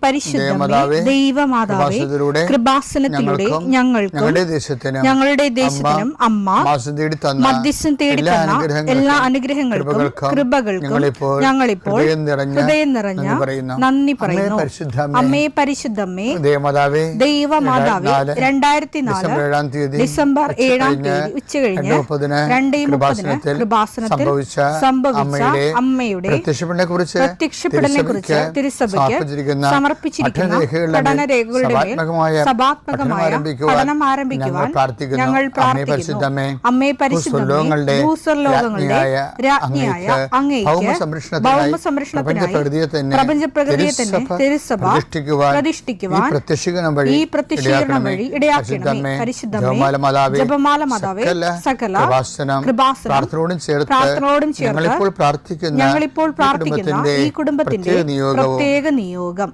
പരിശുദ്ധമേ, ദൈവമാതാവേ, കൃപാസനത്തിലൂടെ ഞങ്ങൾക്കും ഞങ്ങളുടെ ദേശത്തിനും അമ്മ മധ്യസ്ഥം തേടിത്തന്ന എല്ലാ അനുഗ്രഹങ്ങൾക്കും കൃപകൾക്കും ഞങ്ങളിപ്പോൾ ഹൃദയം നിറഞ്ഞ നന്ദി പറയുന്നു. അമ്മേ പരിശുദ്ധമ്മേ, ദൈവമാതാവേ, 2004 ഡിസംബർ 7 ഉച്ചകഴിഞ്ഞ് 2:30 കൃപാസനത്തിൽ സംഭവിച്ച അമ്മയുടെ പ്രത്യക്ഷപ്പെടലിനെ കുറിച്ച് തിരുസഭയ്ക്ക് സമർപ്പിച്ചിരിക്കുന്ന പഠനരേഖകളുടെ മേൽ സഭാത്മകമായ പഠനം ആരംഭിക്കുവാൻ ഞങ്ങൾ പ്രാർത്ഥിക്കുന്നു. അമ്മേ പരിശുദ്ധമേ, ഭൂസ്വർലോകങ്ങളുടെ രാജ്ഞിയായ അങ്ങേയ്ക്ക് ഭൗമസംരക്ഷണത്തിനായി പ്രപഞ്ചപ്രകൃതിയെ തന്നെ തിരുസഭ പ്രതിഷ്ഠിക്കുവാൻ ഈ പ്രത്യക്ഷീകരണം വഴി ഇടയാക്കണമേ. പരിശുദ്ധമേ, ജപമാല മാതാവേ, സകല കൃപാസനം പ്രാർത്ഥനയോടും ചേർത്ത് ഞങ്ങളിപ്പോൾ പ്രാർത്ഥിക്കുന്ന ഈ കുടുംബത്തിന്റെ പ്രത്യേക നിയോഗം